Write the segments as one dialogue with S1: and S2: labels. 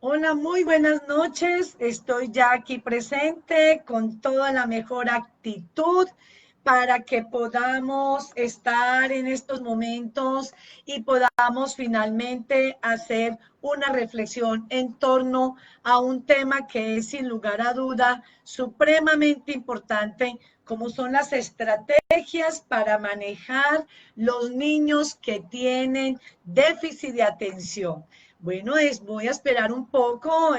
S1: Hola, muy buenas noches. Estoy ya aquí presente con toda la mejor actitud para que podamos estar en estos momentos y podamos finalmente hacer una reflexión en torno a un tema que es sin lugar a duda supremamente importante, como son las estrategias para manejar los niños que tienen déficit de atención. Bueno, voy a esperar un poco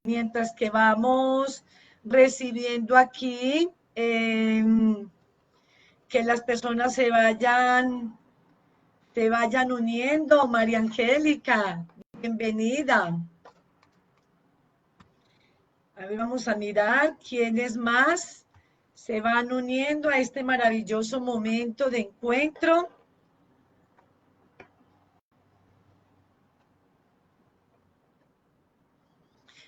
S1: mientras que vamos recibiendo aquí que las personas se vayan uniendo. María Angélica, bienvenida. A ver, vamos a mirar quiénes más se van uniendo a este maravilloso momento de encuentro.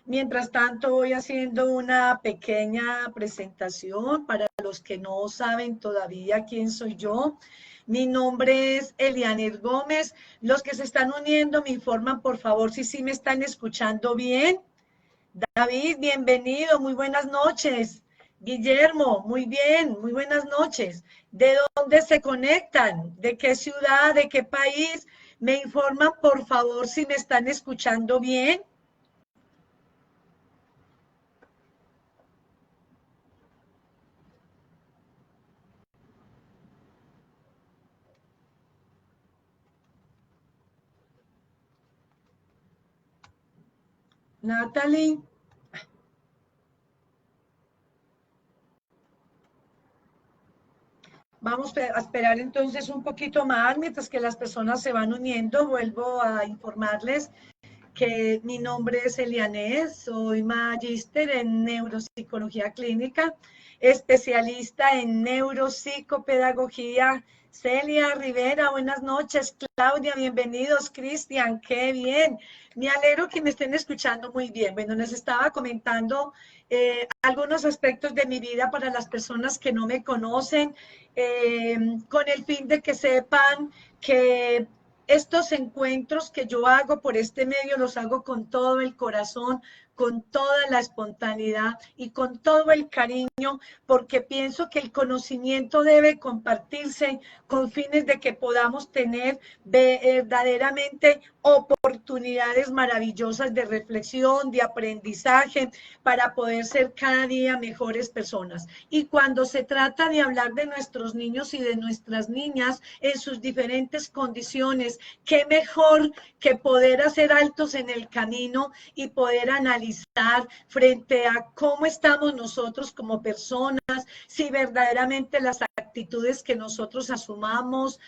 S1: Mientras tanto, voy haciendo una pequeña presentación para los que no saben todavía quién soy yo. Mi nombre es Elianet Gómez. Los que se están uniendo me informan, por favor, si sí me están escuchando bien. David, bienvenido, muy buenas noches. Guillermo, muy bien, muy buenas noches. ¿De dónde se conectan? ¿De qué ciudad? ¿De qué país? Me informan, por favor, si me están escuchando bien. Natalie. Vamos a esperar entonces un poquito más mientras que las personas se van uniendo. Vuelvo a informarles que mi nombre es Elianés, soy magíster en neuropsicología clínica, especialista en neuropsicopedagogía. Celia Rivera, buenas noches. Claudia, bienvenidos. Cristian, qué bien. Me alegro que me estén escuchando muy bien. Bueno, les estaba comentando algunos aspectos de mi vida para las personas que no me conocen, con el fin de que sepan que estos encuentros que yo hago por este medio los hago con todo el corazón, con toda la espontaneidad y con todo el cariño, porque pienso que el conocimiento debe compartirse con fines de que podamos tener verdaderamente oportunidades maravillosas de reflexión, de aprendizaje, para poder ser cada día mejores personas. Y cuando se trata de hablar de nuestros niños y de nuestras niñas en sus diferentes condiciones, qué mejor que poder hacer altos en el camino y poder analizar frente a cómo estamos nosotros como personas, si verdaderamente las actitudes que nosotros asumimos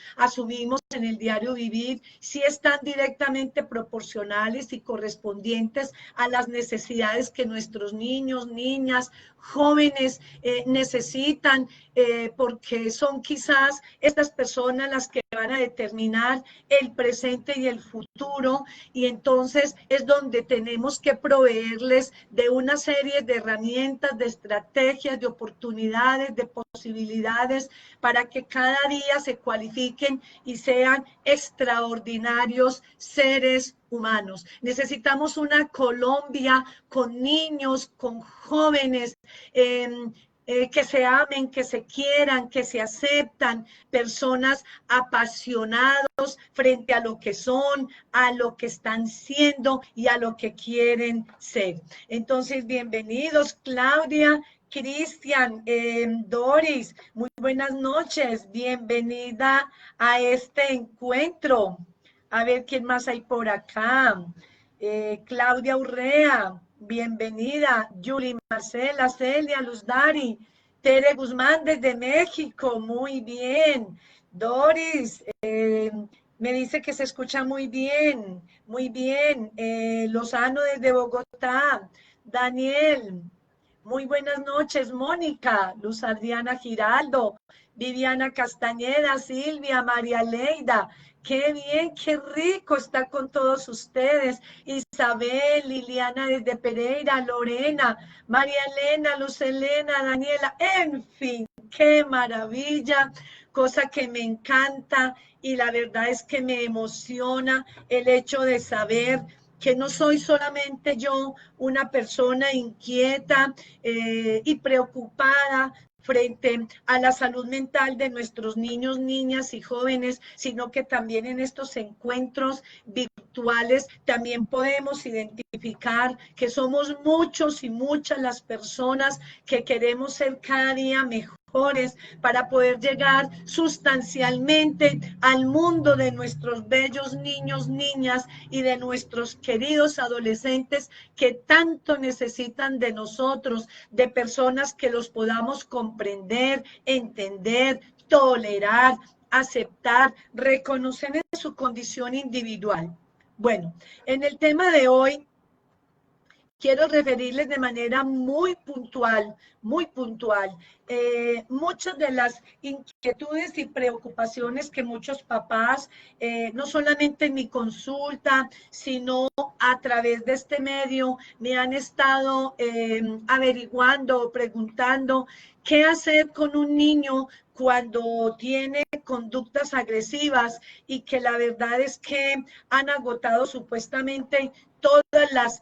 S1: en el diario vivir, si están directamente proporcionales y correspondientes a las necesidades que nuestros niños, niñas, jóvenes necesitan, porque son quizás estas personas las que van a determinar el presente y el futuro, y entonces es donde tenemos que proveerles de una serie de herramientas, de estrategias, de oportunidades, de posibilidades para que cada día se cualifiquen y sean extraordinarios seres humanos. Necesitamos una Colombia con niños, con jóvenes, que se amen, que se quieran, que se aceptan, personas apasionados frente a lo que son, a lo que están siendo y a lo que quieren ser. Entonces, bienvenidos, Claudia, Cristian, Doris, muy buenas noches, bienvenida a este encuentro. A ver quién más hay por acá. Claudia Urrea, bienvenida. Yuli Marcela, Celia, Luz Dari, Tere Guzmán desde México, muy bien. Doris, me dice que se escucha muy bien, muy bien. Lozano desde Bogotá. Daniel, muy buenas noches. Mónica, Luz Adriana Giraldo, Viviana Castañeda, Silvia, María Leida. Qué bien, qué rico estar con todos ustedes. Isabel, Liliana desde Pereira, Lorena, María Elena, Luz Elena, Daniela, en fin, qué maravilla, cosa que me encanta y la verdad es que me emociona el hecho de saber que no soy solamente yo una persona inquieta y preocupada frente a la salud mental de nuestros niños, niñas y jóvenes, sino que también en estos encuentros virtuales también podemos identificar que somos muchos y muchas las personas que queremos ser cada día mejores para poder llegar sustancialmente al mundo de nuestros bellos niños, niñas y de nuestros queridos adolescentes que tanto necesitan de nosotros, de personas que los podamos comprender, entender, tolerar, aceptar, reconocer en su condición individual. Bueno, en el tema de hoy quiero referirles de manera muy puntual, muchas de las inquietudes y preocupaciones que muchos papás, no solamente en mi consulta, sino a través de este medio, me han estado averiguando o preguntando qué hacer con un niño cuando tiene conductas agresivas y que la verdad es que han agotado supuestamente todas las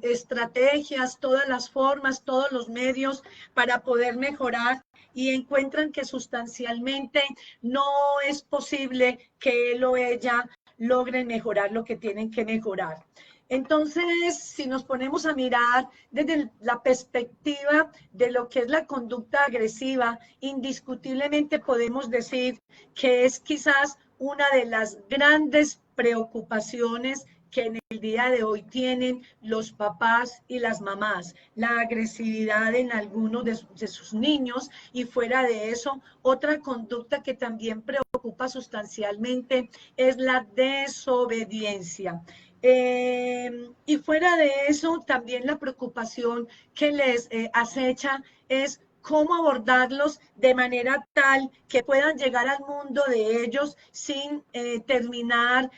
S1: estrategias, todas las formas, todos los medios para poder mejorar y encuentran que sustancialmente no es posible que él o ella logren mejorar lo que tienen que mejorar. Entonces, si nos ponemos a mirar desde la perspectiva de lo que es la conducta agresiva, indiscutiblemente podemos decir que es quizás una de las grandes preocupaciones que en el día de hoy tienen los papás y las mamás, la agresividad en algunos de sus niños y fuera de eso, otra conducta que también preocupa sustancialmente es la desobediencia. Y fuera de eso, también la preocupación que les acecha es cómo abordarlos de manera tal que puedan llegar al mundo de ellos sin terminar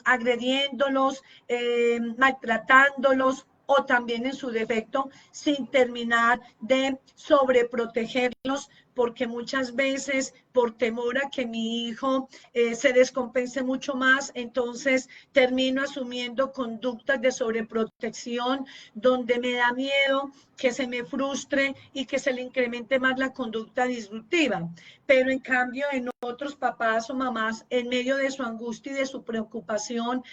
S1: agrediéndolos, maltratándolos o también en su defecto sin terminar de sobreprotegerlos, porque muchas veces por temor a que mi hijo se descompense mucho más, entonces termino asumiendo conductas de sobreprotección donde me da miedo que se me frustre y que se le incremente más la conducta disruptiva. Pero en cambio en otros papás o mamás, en medio de su angustia y de su preocupación,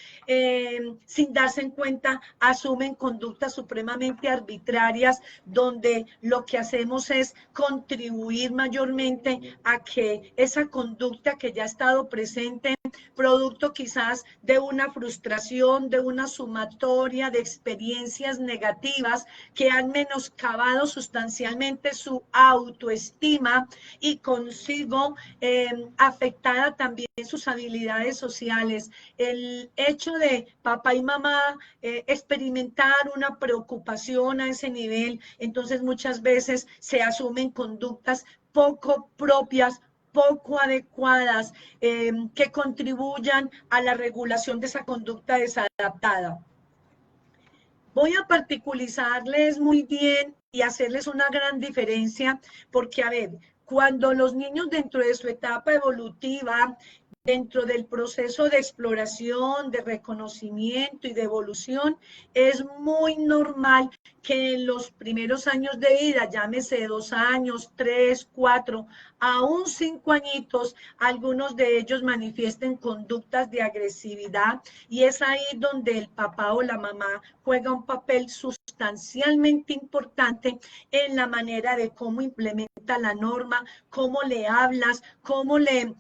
S1: sin darse en cuenta, asumen conductas supremamente arbitrarias donde lo que hacemos es contribuir mayormente a que esa conducta que ya ha estado presente, producto quizás de una frustración, de una sumatoria de experiencias negativas que han menoscabado sustancialmente su autoestima y consigo afectada también sus habilidades sociales. El hecho de papá y mamá experimentar una preocupación a ese nivel, entonces muchas veces se asumen conductas poco propias, poco adecuadas, que contribuyan a la regulación de esa conducta desadaptada. Voy a particularizarles muy bien y hacerles una gran diferencia, porque, a ver, cuando los niños dentro de su etapa evolutiva, dentro del proceso de exploración, de reconocimiento y de evolución, es muy normal que en los primeros años de vida, llámese 2 años, 3, 4, aún 5 añitos, algunos de ellos manifiesten conductas de agresividad y es ahí donde el papá o la mamá juega un papel sustancialmente importante en la manera de cómo implementa la norma, cómo le hablas, cómo le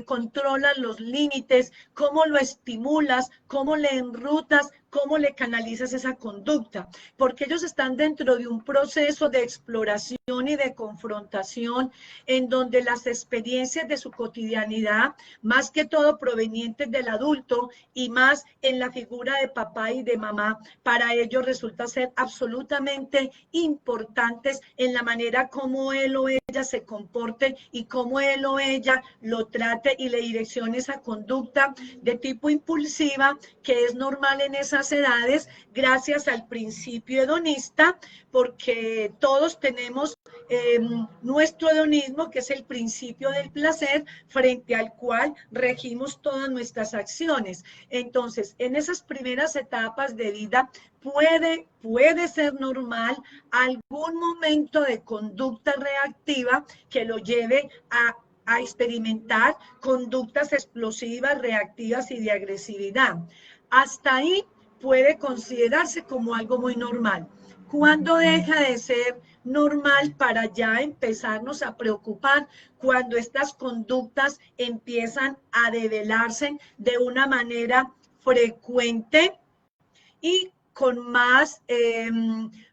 S1: controlas los límites, cómo lo estimulas, cómo le enrutas, cómo le canalizas esa conducta, porque ellos están dentro de un proceso de exploración y de confrontación en donde las experiencias de su cotidianidad, más que todo provenientes del adulto y más en la figura de papá y de mamá, para ellos resulta ser absolutamente importantes en la manera como él o ella se comporte y cómo él o ella lo trate y le direccione esa conducta de tipo impulsiva que es normal en esas edades gracias al principio hedonista, porque todos tenemos nuestro hedonismo, que es el principio del placer, frente al cual regimos todas nuestras acciones. Entonces, en esas primeras etapas de vida puede ser normal algún momento de conducta reactiva que lo lleve a experimentar conductas explosivas, reactivas y de agresividad. Hasta ahí puede considerarse como algo muy normal. ¿Cuándo deja de ser normal para ya empezarnos a preocupar? Cuando estas conductas empiezan a develarse de una manera frecuente y con más,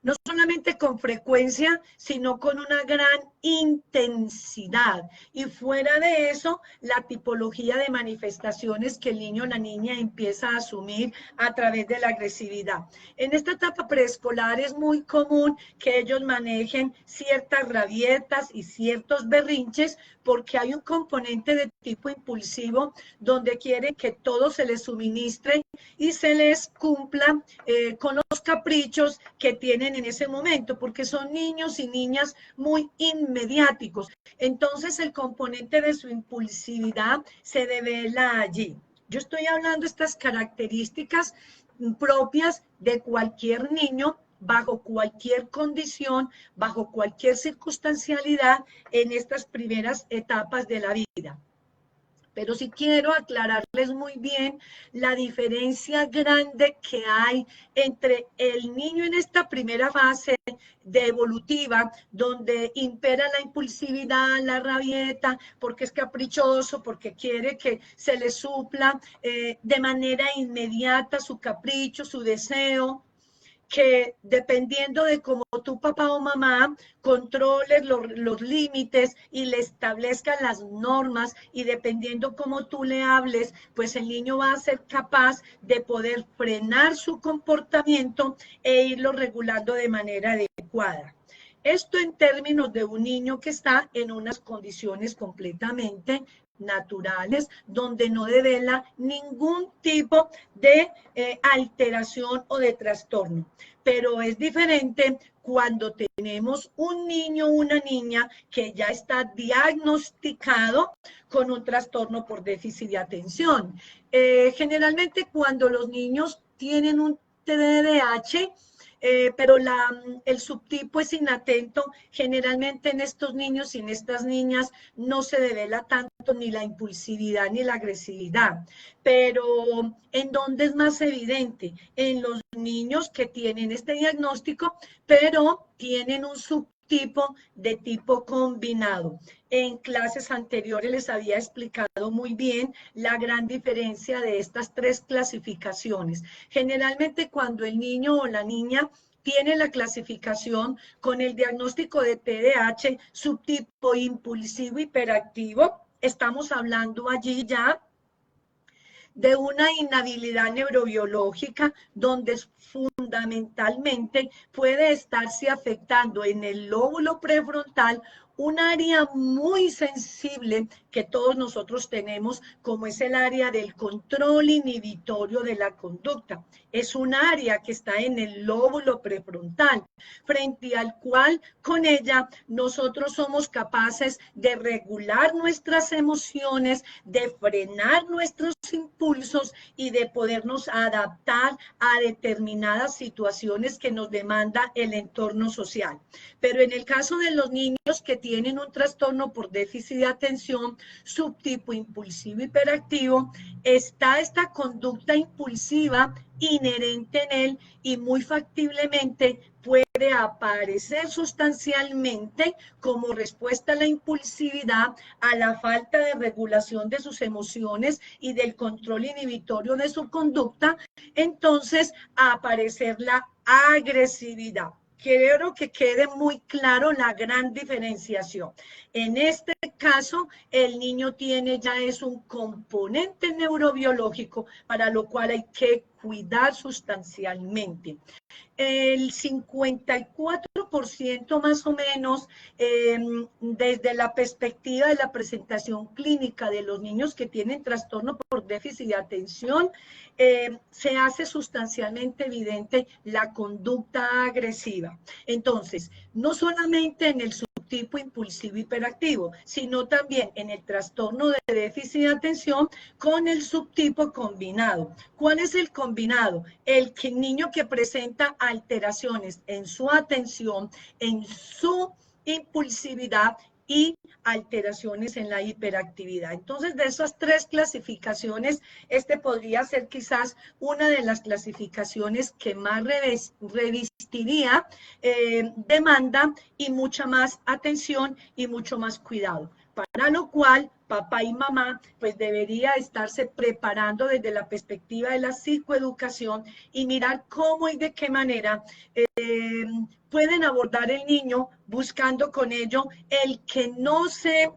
S1: no solamente con frecuencia, sino con una gran intensidad. Y fuera de eso, la tipología de manifestaciones que el niño o la niña empieza a asumir a través de la agresividad. En esta etapa preescolar es muy común que ellos manejen ciertas rabietas y ciertos berrinches, porque hay un componente de tipo impulsivo donde quieren que todo se les suministre y se les cumpla con los caprichos que tienen en ese momento, porque son niños y niñas muy inmediáticos. Entonces el componente de su impulsividad se devela allí. Yo estoy hablando de estas características propias de cualquier niño, bajo cualquier condición, bajo cualquier circunstancialidad en estas primeras etapas de la vida. Pero sí quiero aclararles muy bien la diferencia grande que hay entre el niño en esta primera fase de evolutiva, donde impera la impulsividad, la rabieta, porque es caprichoso, porque quiere que se le supla de manera inmediata su capricho, su deseo, que dependiendo de cómo tu papá o mamá controles los límites y le establezcan las normas, y dependiendo cómo tú le hables, pues el niño va a ser capaz de poder frenar su comportamiento e irlo regulando de manera adecuada. Esto en términos de un niño que está en unas condiciones completamente naturales, donde no devela ningún tipo de alteración o de trastorno. Pero es diferente cuando tenemos un niño o una niña que ya está diagnosticado con un trastorno por déficit de atención. Generalmente cuando los niños tienen un TDAH, pero el subtipo es inatento, generalmente en estos niños y en estas niñas no se devela tanto ni la impulsividad ni la agresividad. Pero ¿en dónde es más evidente? En los niños que tienen este diagnóstico, pero tienen un subtipo de tipo combinado. En clases anteriores les había explicado muy bien la gran diferencia de estas tres clasificaciones. Generalmente cuando el niño o la niña tiene la clasificación con el diagnóstico de TDAH, subtipo impulsivo hiperactivo, estamos hablando allí ya de una inhabilidad neurobiológica donde fundamentalmente puede estarse afectando en el lóbulo prefrontal, un área muy sensible que todos nosotros tenemos, como es el área del control inhibitorio de la conducta. Es un área que está en el lóbulo prefrontal, frente al cual con ella nosotros somos capaces de regular nuestras emociones, de frenar nuestros impulsos y de podernos adaptar a determinadas situaciones que nos demanda el entorno social. Pero en el caso de los niños que tienen un trastorno por déficit de atención, subtipo impulsivo hiperactivo, está esta conducta impulsiva inherente en él y muy factiblemente puede aparecer sustancialmente como respuesta a la impulsividad, a la falta de regulación de sus emociones y del control inhibitorio de su conducta, entonces a aparecer la agresividad. Quiero que quede muy claro la gran diferenciación. En este caso, el niño tiene ya es un componente neurobiológico para lo cual hay que cuidar sustancialmente. El 54% más o menos, desde la perspectiva de la presentación clínica de los niños que tienen trastorno por déficit de atención, se hace sustancialmente evidente la conducta agresiva. Entonces, no solamente en el subtipo impulsivo hiperactivo, sino también en el trastorno de déficit de atención con el subtipo combinado. ¿Cuál es el combinado? El niño que presenta alteraciones en su atención, en su impulsividad y alteraciones en la hiperactividad. Entonces, de esas tres clasificaciones, este podría ser quizás una de las clasificaciones que más revestiría demanda y mucha más atención y mucho más cuidado. Para lo cual, papá y mamá, pues debería estarse preparando desde la perspectiva de la psicoeducación y mirar cómo y de qué manera pueden abordar el niño, buscando con ello el que no se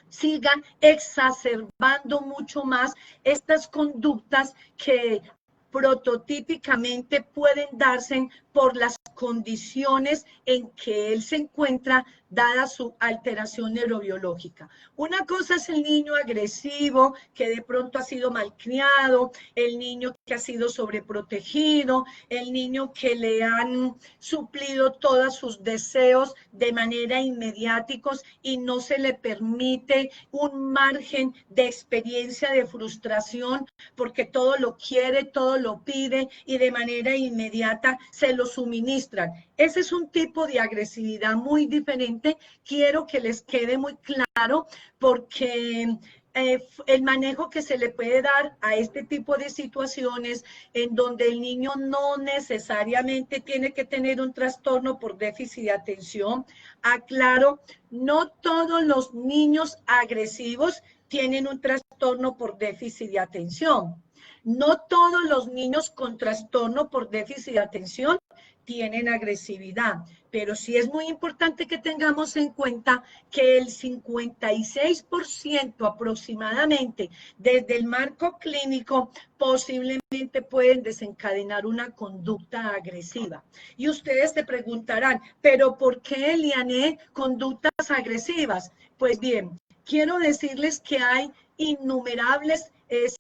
S1: sigan exacerbando mucho más estas conductas que prototípicamente pueden darse por las condiciones en que él se encuentra, dada su alteración neurobiológica. Una cosa es el niño agresivo, que de pronto ha sido malcriado, el niño que ha sido sobreprotegido, el niño que le han suplido todos sus deseos de manera inmediáticos y no se le permite un margen de experiencia de frustración porque todo lo quiere, todo lo pide y de manera inmediata se lo suministran. Ese es un tipo de agresividad muy diferente. Quiero que les quede muy claro porque el manejo que se le puede dar a este tipo de situaciones en donde el niño no necesariamente tiene que tener un trastorno por déficit de atención. Aclaro, no todos los niños agresivos tienen un trastorno por déficit de atención. No todos los niños con trastorno por déficit de atención tienen agresividad, pero sí es muy importante que tengamos en cuenta que el 56% aproximadamente desde el marco clínico posiblemente pueden desencadenar una conducta agresiva. Y ustedes se preguntarán, ¿pero por qué, Eliane, conductas agresivas? Pues bien, quiero decirles que hay innumerables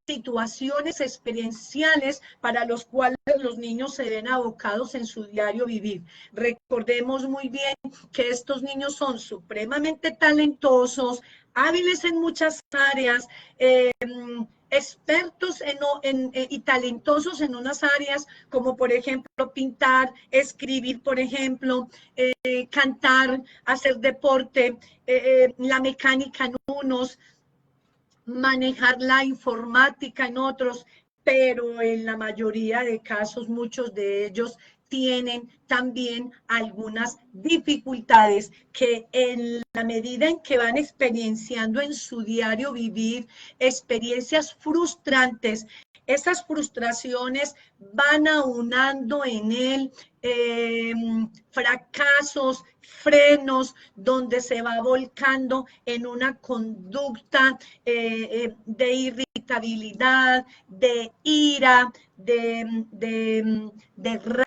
S1: situaciones experienciales para los cuales los niños se ven abocados en su diario vivir. Recordemos muy bien que estos niños son supremamente talentosos, hábiles en muchas áreas, expertos y talentosos en unas áreas como por ejemplo pintar, escribir, por ejemplo, cantar, hacer deporte, la mecánica en unos, manejar la informática en otros, pero en la mayoría de casos muchos de ellos tienen también algunas dificultades que en la medida en que van experienciando en su diario vivir experiencias frustrantes, esas frustraciones van aunando en él fracasos, frenos, donde se va volcando en una conducta de irritabilidad, de ira, de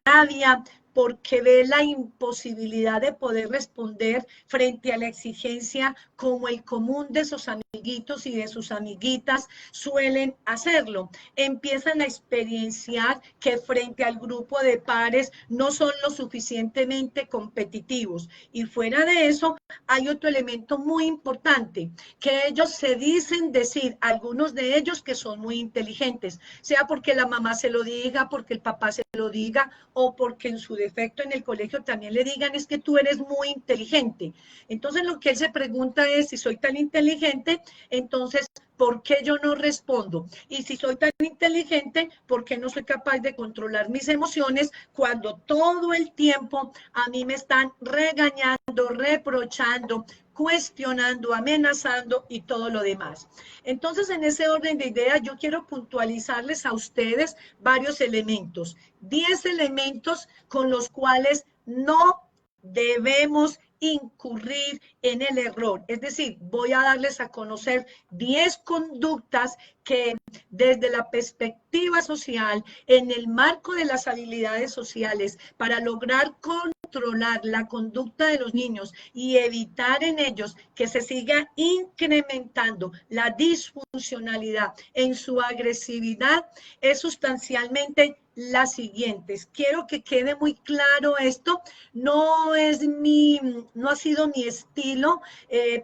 S1: rabia, porque ve la imposibilidad de poder responder frente a la exigencia como el común de sus amiguitos y de sus amiguitas suelen hacerlo. Empiezan a experienciar que frente al grupo de pares no son lo suficientemente competitivos. Y fuera de eso, hay otro elemento muy importante, que ellos se dicen decir, algunos de ellos que son muy inteligentes, sea porque la mamá se lo diga, porque el papá se lo diga, o porque en su defecto en el colegio también le digan, es que tú eres muy inteligente. Entonces lo que él se pregunta es, si soy tan inteligente, entonces, ¿por qué yo no respondo? Y si soy tan inteligente, ¿por qué no soy capaz de controlar mis emociones cuando todo el tiempo a mí me están regañando, reprochando, cuestionando, amenazando y todo lo demás? Entonces, en ese orden de ideas, yo quiero puntualizarles a ustedes varios elementos, 10 elementos con los cuales no debemos incurrir en el error. Es decir, voy a darles a conocer 10 conductas que desde la perspectiva social, en el marco de las habilidades sociales, para lograr controlar la conducta de los niños y evitar en ellos que se siga incrementando la disfuncionalidad en su agresividad, es sustancialmente las siguientes. Quiero que quede muy claro esto. No ha sido mi estilo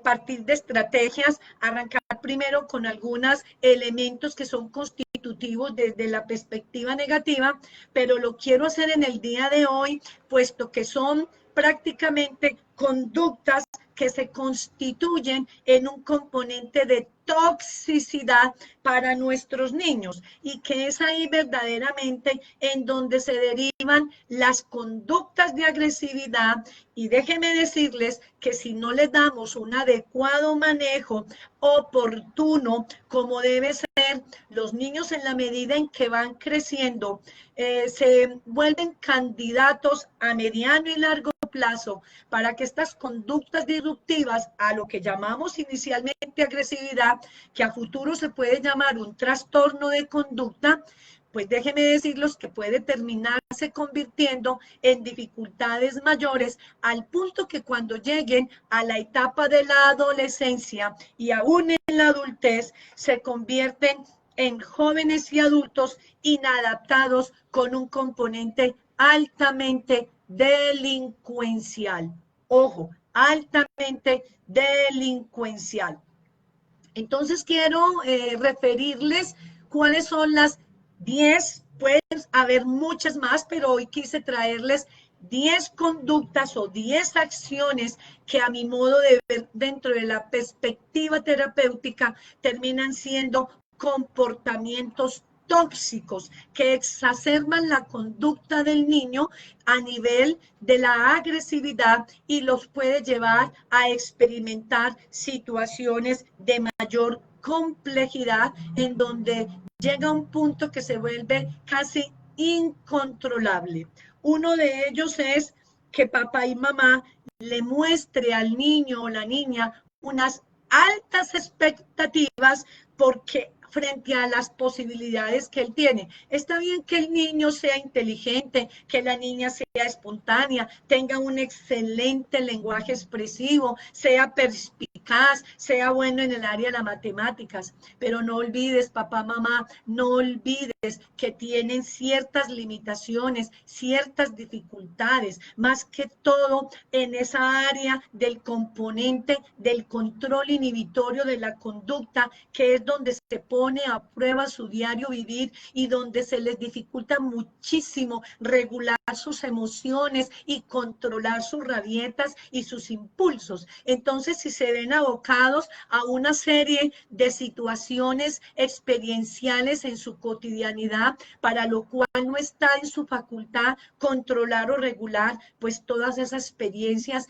S1: partir de estrategias, arrancar primero con algunos elementos que son constitutivos desde la perspectiva negativa, pero lo quiero hacer en el día de hoy, puesto que son prácticamente conductas que se constituyen en un componente de toxicidad para nuestros niños y que es ahí verdaderamente en donde se derivan las conductas de agresividad. Y déjenme decirles que si no les damos un adecuado manejo oportuno, como debe ser, los niños en la medida en que van creciendo, se vuelven candidatos a mediano y largo plazo para que estas conductas disruptivas, a lo que llamamos inicialmente agresividad, que a futuro se puede llamar un trastorno de conducta, pues déjenme decirles que puede terminarse convirtiendo en dificultades mayores, al punto que cuando lleguen a la etapa de la adolescencia y aún en la adultez, se convierten en jóvenes y adultos inadaptados con un componente altamente delincuencial. Ojo, altamente delincuencial. Entonces quiero referirles cuáles son las 10, pueden haber muchas más, pero hoy quise traerles 10 conductas o 10 acciones que a mi modo de ver dentro de la perspectiva terapéutica terminan siendo comportamientos tóxicos que exacerban la conducta del niño a nivel de la agresividad y los puede llevar a experimentar situaciones de mayor complejidad en donde llega un punto que se vuelve casi incontrolable. Uno de ellos es que papá y mamá le muestre al niño o la niña unas altas expectativas porque frente a las posibilidades que él tiene. Está bien que el niño sea inteligente, que la niña sea espontánea, tenga un excelente lenguaje expresivo, sea perspicaz, sea bueno en el área de las matemáticas, pero no olvides, papá, mamá, no olvides que tienen ciertas limitaciones, ciertas dificultades, más que todo en esa área del componente del control inhibitorio de la conducta, que es donde se pone a prueba su diario vivir y donde se les dificulta muchísimo regular sus emociones y controlar sus rabietas y sus impulsos. Entonces, si se ven abocados a una serie de situaciones experienciales en su cotidianidad, para lo cual no está en su facultad controlar o regular, pues todas esas experiencias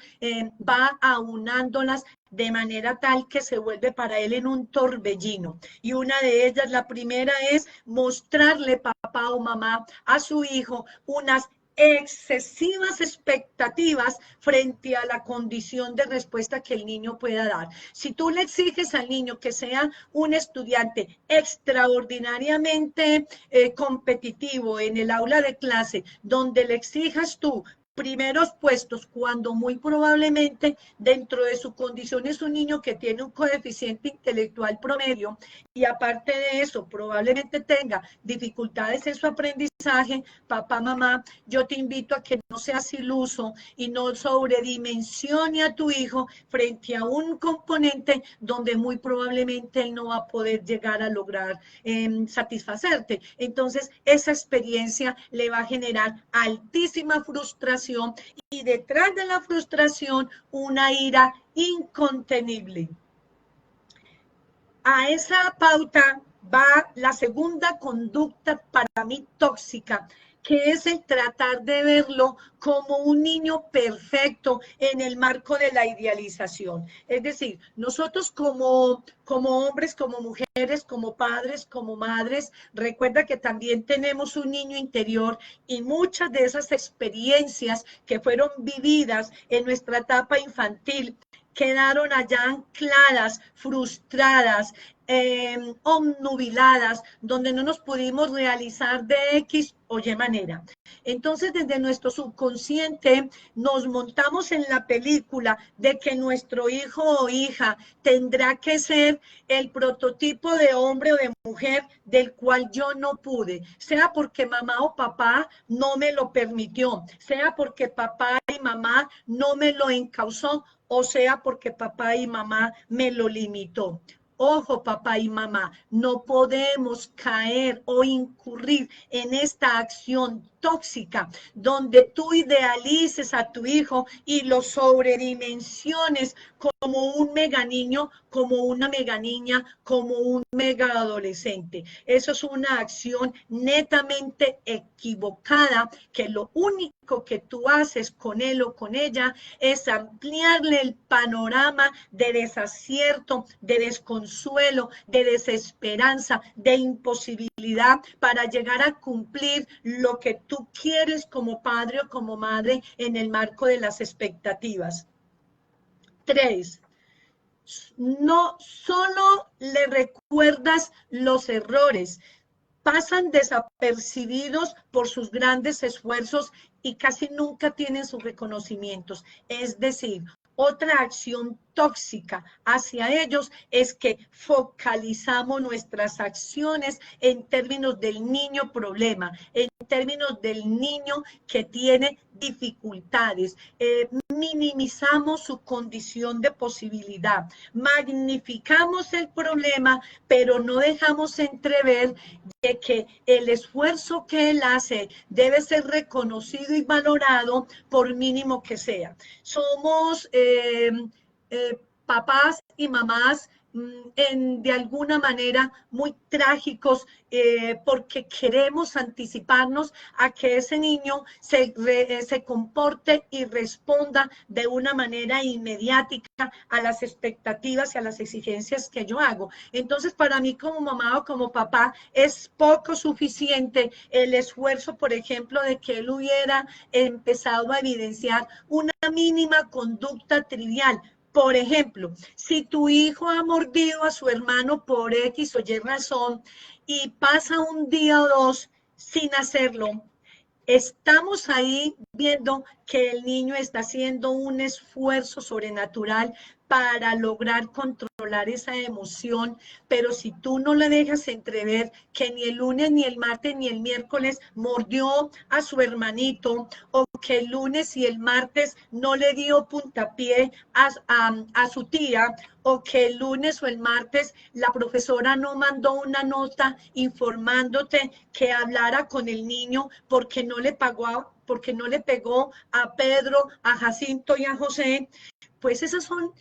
S1: va aunándolas de manera tal que se vuelve para él en un torbellino. Y una de ellas, la primera, es mostrarle, papá o mamá, a su hijo unas excesivas expectativas frente a la condición de respuesta que el niño pueda dar. Si tú le exiges al niño que sea un estudiante extraordinariamente competitivo en el aula de clase, donde le exijas tú primeros puestos, cuando muy probablemente dentro de su condición es un niño que tiene un coeficiente intelectual promedio y aparte de eso probablemente tenga dificultades en su aprendizaje, papá, mamá, yo te invito a que no seas iluso y no sobredimensione a tu hijo frente a un componente donde muy probablemente él no va a poder llegar a lograr satisfacerte. Entonces, esa experiencia le va a generar altísima frustración y detrás de la frustración una ira incontenible. A esa pauta va la segunda conducta para mí tóxica, que es el tratar de verlo como un niño perfecto en el marco de la idealización. Es decir, nosotros como hombres, como mujeres, como padres, como madres, recuerda que también tenemos un niño interior y muchas de esas experiencias que fueron vividas en nuestra etapa infantil quedaron allá ancladas, frustradas, obnubiladas, donde no nos pudimos realizar de X o Y manera. Entonces, desde nuestro subconsciente nos montamos en la película de que nuestro hijo o hija tendrá que ser el prototipo de hombre o de mujer del cual yo no pude, sea porque mamá o papá no me lo permitió, sea porque papá y mamá no me lo encauzó, o sea porque papá y mamá me lo limitó. Ojo, papá y mamá, no podemos caer o incurrir en esta acción tóxica donde tú idealices a tu hijo y lo sobredimensiones como un mega niño, como una mega niña, como un mega adolescente. Eso es una acción netamente equivocada, que lo único que tú haces con él o con ella es ampliarle el panorama de desacierto, de desconsuelo, de desesperanza, de imposibilidad para llegar a cumplir lo que tú quieres como padre o como madre en el marco de las expectativas. 3. No solo le recuerdas los errores, pasan desapercibidos por sus grandes esfuerzos y casi nunca tienen sus reconocimientos. Es decir, otra acción tóxica hacia ellos es que focalizamos nuestras acciones en términos del niño problema, en términos del niño que tiene dificultades, minimizamos su condición de posibilidad, magnificamos el problema, pero no dejamos entrever de que el esfuerzo que él hace debe ser reconocido y valorado por mínimo que sea. Somos papás y mamás de alguna manera muy trágicos porque queremos anticiparnos a que ese niño se comporte y responda de una manera inmediática a las expectativas y a las exigencias que yo hago. Entonces, para mí como mamá o como papá es poco suficiente el esfuerzo, por ejemplo, de que él hubiera empezado a evidenciar una mínima conducta trivial. Por ejemplo, si tu hijo ha mordido a su hermano por X o Y razón y pasa un día o dos sin hacerlo, estamos ahí viendo que el niño está haciendo un esfuerzo sobrenatural para lograr controlar esa emoción, pero si tú no le dejas entrever que ni el lunes, ni el martes, ni el miércoles mordió a su hermanito, o que el lunes y el martes no le dio puntapié a su tía, o que el lunes o el martes la profesora no mandó una nota informándote que hablara con el niño porque no le pegó a Pedro, a Jacinto y a José, pues esas son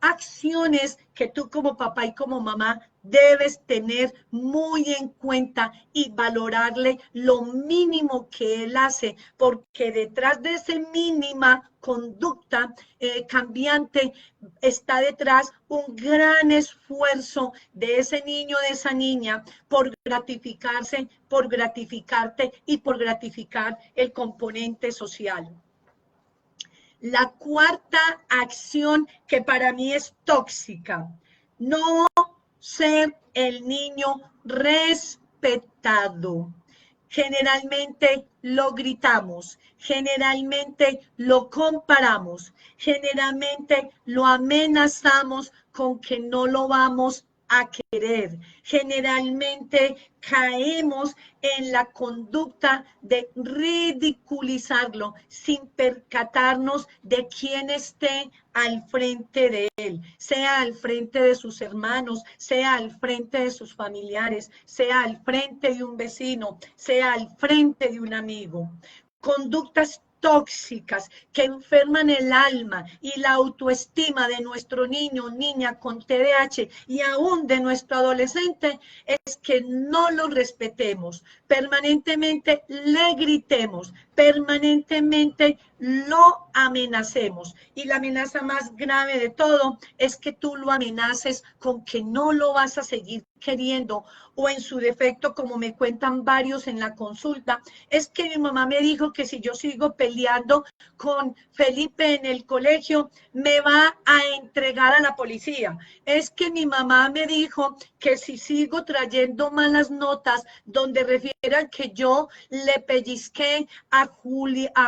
S1: acciones que tú como papá y como mamá debes tener muy en cuenta y valorarle lo mínimo que él hace, porque detrás de esa mínima conducta cambiante está detrás un gran esfuerzo de ese niño, de esa niña, por gratificarse, por gratificarte y por gratificar el componente social. La cuarta acción que para mí es tóxica, no ser el niño respetado. Generalmente lo gritamos, generalmente lo comparamos, generalmente lo amenazamos con que no lo vamos a querer. Generalmente caemos en la conducta de ridiculizarlo sin percatarnos de quién esté al frente de él, sea al frente de sus hermanos, sea al frente de sus familiares, sea al frente de un vecino, sea al frente de un amigo. Conductas tóxicas que enferman el alma y la autoestima de nuestro niño o niña con TDAH y aún de nuestro adolescente es que no lo respetemos, permanentemente le gritemos, permanentemente lo amenacemos. Y la amenaza más grave de todo es que tú lo amenaces con que no lo vas a seguir queriendo o en su defecto, como me cuentan varios en la consulta, es que mi mamá me dijo que si yo sigo peleando con Felipe en el colegio, me va a entregar a la policía. Es que mi mamá me dijo que si sigo trayendo malas notas donde refieran que yo le pellizqué a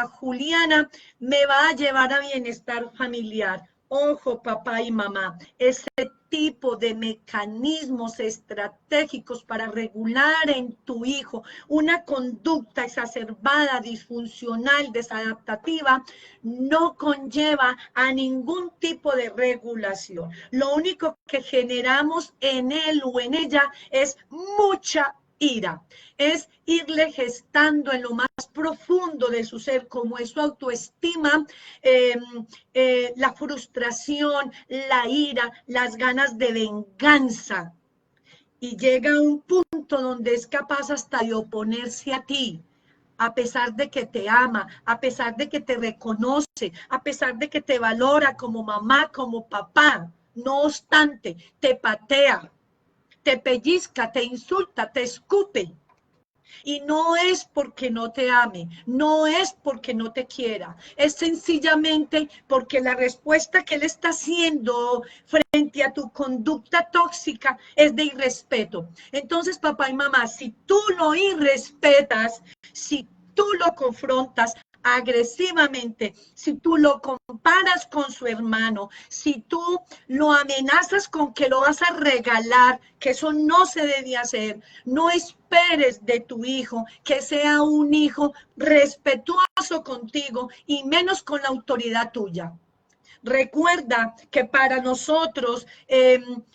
S1: Juliana, me va a llevar a bienestar familiar. Ojo, papá y mamá, ese tipo de mecanismos estratégicos para regular en tu hijo una conducta exacerbada, disfuncional, desadaptativa, no conlleva a ningún tipo de regulación. Lo único que generamos en él o en ella es mucha ira, es irle gestando en lo más profundo de su ser, como es su autoestima, la frustración, la ira, las ganas de venganza. Y llega a un punto donde es capaz hasta de oponerse a ti, a pesar de que te ama, a pesar de que te reconoce, a pesar de que te valora como mamá, como papá. No obstante, te patea, te pellizca, te insulta, te escupe. Y no es porque no te ame, no es porque no te quiera, es sencillamente porque la respuesta que él está haciendo frente a tu conducta tóxica es de irrespeto. Entonces, papá y mamá, si tú lo irrespetas, si tú lo confrontas agresivamente, si tú lo comparas con su hermano, si tú lo amenazas con que lo vas a regalar, que eso no se debe hacer, no esperes de tu hijo que sea un hijo respetuoso contigo y menos con la autoridad tuya. Recuerda que para nosotros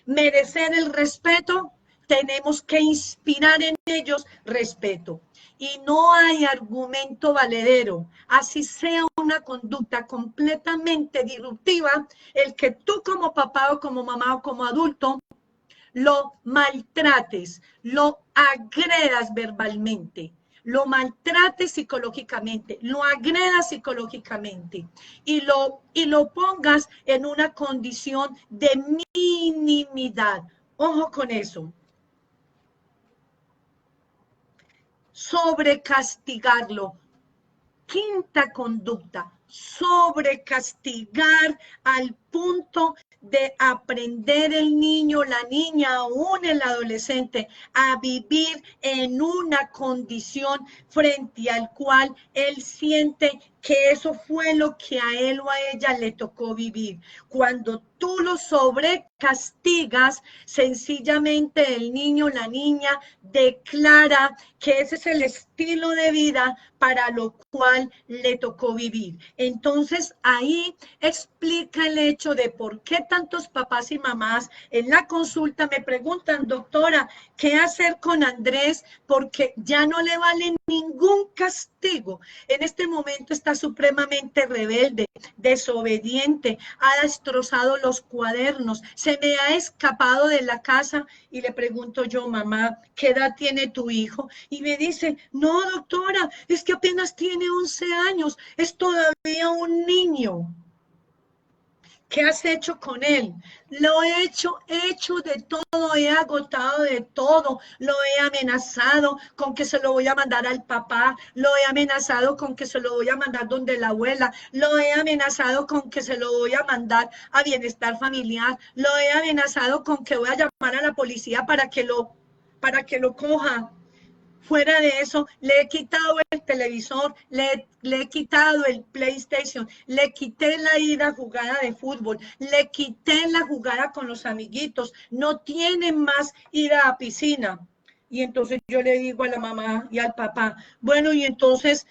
S1: merecer el respeto, tenemos que inspirar en ellos respeto. Y no hay argumento valedero, así sea una conducta completamente disruptiva, el que tú como papá o como mamá o como adulto lo maltrates, lo agredas verbalmente, lo maltrates psicológicamente, lo agredas psicológicamente y lo pongas en una condición de minimidad. Ojo con eso. Sobrecastigarlo. Quinta conducta, sobrecastigar al punto de aprender el niño, la niña, aún el adolescente, a vivir en una condición frente al cual él siente que eso fue lo que a él o a ella le tocó vivir. Cuando tú lo sobrecastigas, sencillamente el niño, la niña declara que ese es el estilo de vida para lo cual le tocó vivir. Entonces ahí explica el hecho de por qué tantos papás y mamás en la consulta me preguntan, doctora, ¿qué hacer con Andrés? Porque ya no le vale ningún castigo. En este momento está supremamente rebelde, desobediente, ha destrozado los cuadernos, se me ha escapado de la casa y le pregunto yo, mamá, ¿qué edad tiene tu hijo? Y me dice, no, doctora, es que apenas tiene 11 años, es todavía un niño. ¿Qué has hecho con él? Lo he hecho de todo, he agotado de todo, lo he amenazado con que se lo voy a mandar al papá, lo he amenazado con que se lo voy a mandar donde la abuela, lo he amenazado con que se lo voy a mandar a bienestar familiar, lo he amenazado con que voy a llamar a la policía para que lo coja. Fuera de eso, le he quitado el televisor, le he quitado el PlayStation, le quité la ida a jugada de fútbol, le quité la jugada con los amiguitos, no tienen más ida a piscina. Y entonces yo le digo a la mamá y al papá, bueno, y entonces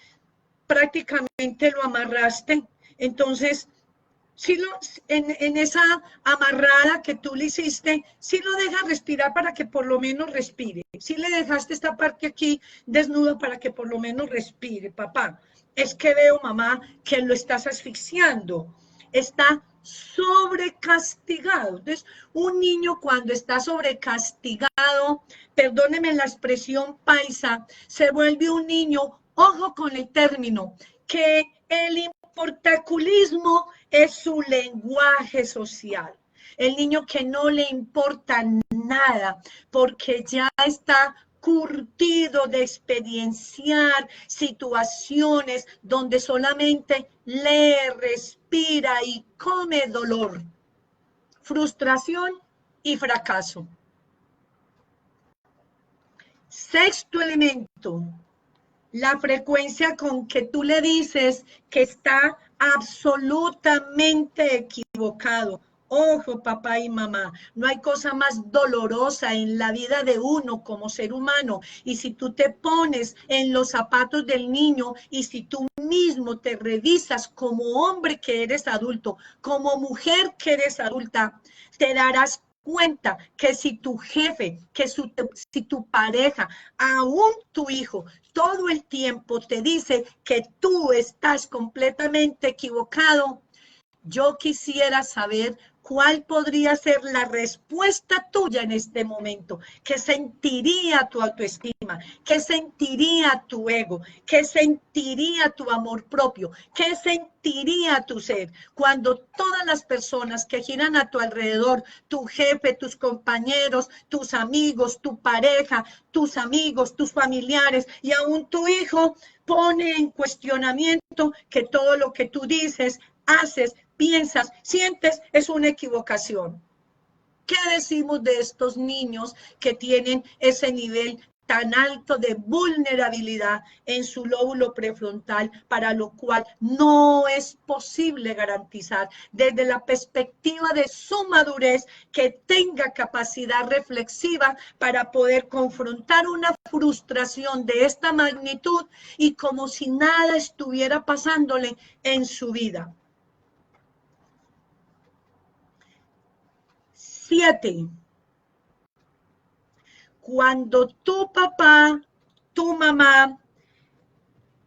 S1: prácticamente lo amarraste, entonces Si lo, en esa amarrada que tú le hiciste, si lo dejas respirar para que por lo menos respire. Si le dejaste esta parte aquí desnuda para que por lo menos respire, papá. Es que veo, mamá, que lo estás asfixiando. Está sobrecastigado. Entonces, un niño cuando está sobrecastigado, perdóneme la expresión paisa, se vuelve un niño, ojo con el término, que el portaculismo es su lenguaje social. El niño que no le importa nada porque ya está curtido de experienciar situaciones donde solamente lee, respira y come dolor, frustración y fracaso. Sexto elemento, la frecuencia con que tú le dices que está absolutamente equivocado. Ojo, papá y mamá, no hay cosa más dolorosa en la vida de uno como ser humano. Y si tú te pones en los zapatos del niño y si tú mismo te revisas como hombre que eres adulto, como mujer que eres adulta, te darás cuenta que si tu jefe, si tu pareja, aún tu hijo, todo el tiempo te dice que tú estás completamente equivocado, yo quisiera saber cuál podría ser la respuesta tuya en este momento. ¿Qué sentiría tu autoestima? ¿Qué sentiría tu ego? ¿Qué sentiría tu amor propio? ¿Qué sentiría tu ser cuando todas las personas que giran a tu alrededor, tu jefe, tus compañeros, tus amigos, tu pareja, tus amigos, tus familiares y aún tu hijo pone en cuestionamiento que todo lo que tú dices, haces, piensas, sientes, es una equivocación? ¿Qué decimos de estos niños que tienen ese nivel tan alto de vulnerabilidad en su lóbulo prefrontal, para lo cual no es posible garantizar desde la perspectiva de su madurez que tenga capacidad reflexiva para poder confrontar una frustración de esta magnitud y como si nada estuviera pasándole en su vida? 7. Cuando tu papá, tu mamá,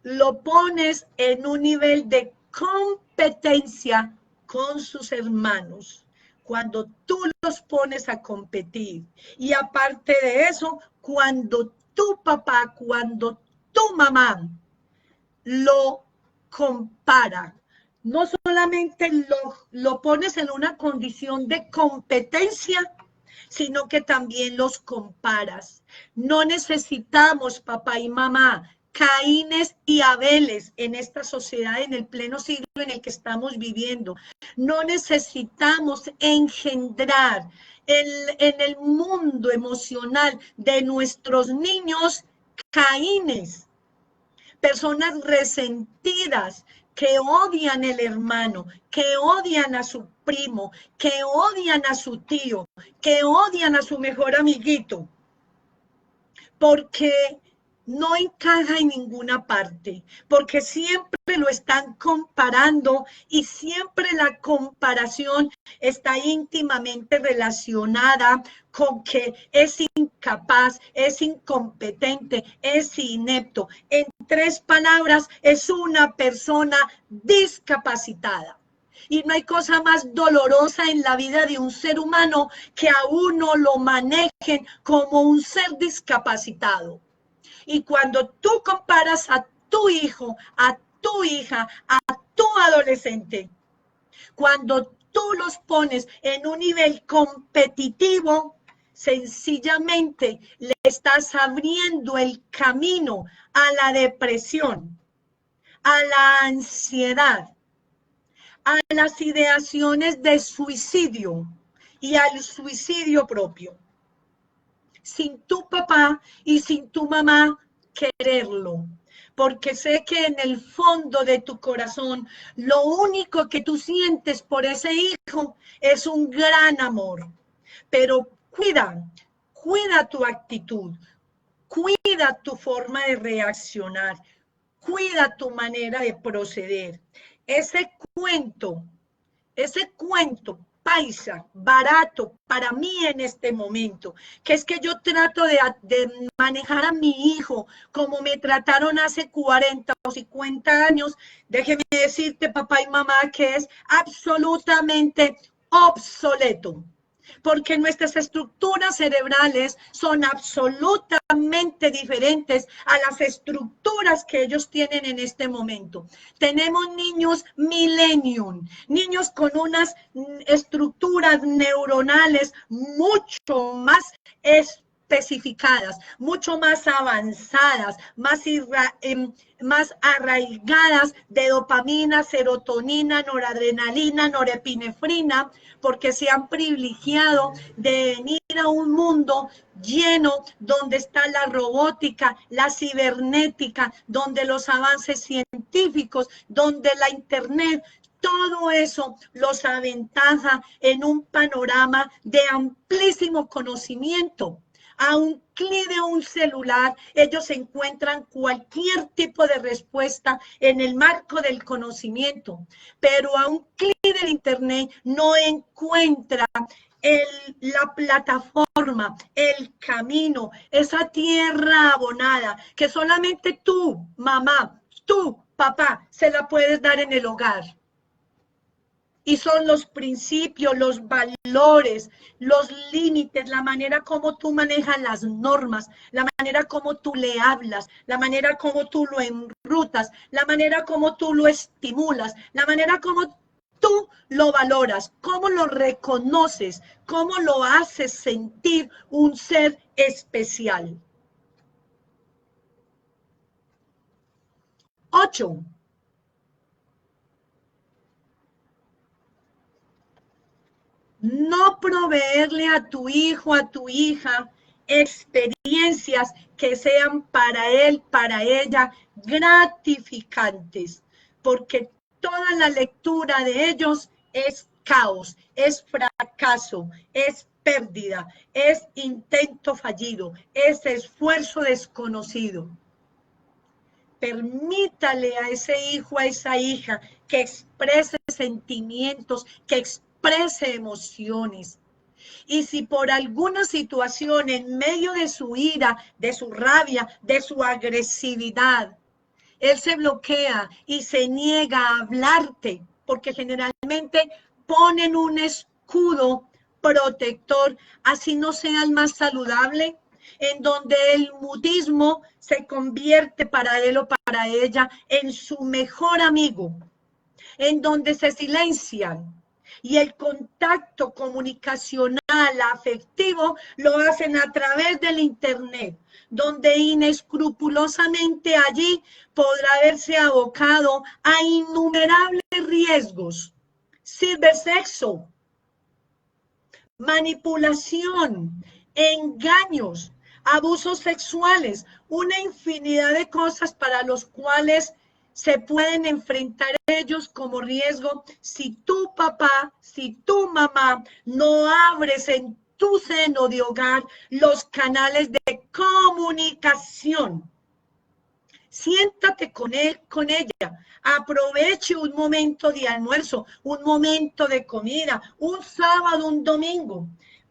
S1: lo pones en un nivel de competencia con sus hermanos, cuando tú los pones a competir, y aparte de eso, cuando tu papá, cuando tu mamá lo compara, no solamente lo pones en una condición de competencia, sino que también los comparas. No necesitamos, papá y mamá, Caínes y Abeles en esta sociedad, en el pleno siglo en el que estamos viviendo. No necesitamos engendrar en el mundo emocional de nuestros niños Caínes, personas resentidas que odian al hermano, que odian a su primo, que odian a su tío, que odian a su mejor amiguito, porque no encaja en ninguna parte, porque siempre lo están comparando y siempre la comparación está íntimamente relacionada con que es incapaz, es incompetente, es inepto. En 3 palabras, es una persona discapacitada. Y no hay cosa más dolorosa en la vida de un ser humano que a uno lo manejen como un ser discapacitado. Y cuando tú comparas a tu hijo, a tu hija, a tu adolescente, cuando tú los pones en un nivel competitivo, sencillamente le estás abriendo el camino a la depresión, a la ansiedad, a las ideaciones de suicidio y al suicidio propio, sin tu papá y sin tu mamá quererlo. Porque sé que en el fondo de tu corazón, lo único que tú sientes por ese hijo es un gran amor. Pero cuida tu actitud, cuida tu forma de reaccionar, cuida tu manera de proceder. Ese cuento ese cuento paisa, barato para mí en este momento, que es que yo trato de manejar a mi hijo como me trataron hace 40 o 50 años, déjeme decirte, papá y mamá, que es absolutamente obsoleto, porque nuestras estructuras cerebrales son absolutamente diferentes a las estructuras que ellos tienen en este momento. Tenemos niños millennium, niños con unas estructuras neuronales mucho más especificadas, mucho más avanzadas, más arraigadas de dopamina, serotonina, noradrenalina, norepinefrina, porque se han privilegiado de venir a un mundo lleno donde está la robótica, la cibernética, donde los avances científicos, donde la internet, todo eso los aventaja en un panorama de amplísimo conocimiento. A un clic de un celular, ellos encuentran cualquier tipo de respuesta en el marco del conocimiento, pero a un clic del internet no encuentra la plataforma, el camino, esa tierra abonada que solamente tú, mamá, tú, papá, se la puedes dar en el hogar. Y son los principios, los valores, los límites, la manera como tú manejas las normas, la manera como tú le hablas, la manera como tú lo enrutas, la manera como tú lo estimulas, la manera como tú lo valoras, cómo lo reconoces, cómo lo haces sentir un ser especial. 8. No proveerle a tu hijo, a tu hija, experiencias que sean para él, para ella, gratificantes, porque toda la lectura de ellos es caos, es fracaso, es pérdida, es intento fallido, es esfuerzo desconocido. Permítale a ese hijo, a esa hija, que exprese sentimientos, que exprese emociones. Y si por alguna situación en medio de su ira, de su rabia, de su agresividad, él se bloquea y se niega a hablarte, porque generalmente ponen un escudo protector, así no sea el más saludable, en donde el mutismo se convierte para él o para ella en su mejor amigo, en donde se silencian y el contacto comunicacional, afectivo, lo hacen a través del internet, donde inescrupulosamente allí podrá verse abocado a innumerables riesgos, cibersexo, manipulación, engaños, abusos sexuales, una infinidad de cosas para los cuales se pueden enfrentar ellos como riesgo si tu papá, si tu mamá no abres en tu seno de hogar los canales de comunicación. Siéntate con él, con ella. Aproveche un momento de almuerzo, un momento de comida, un sábado, un domingo.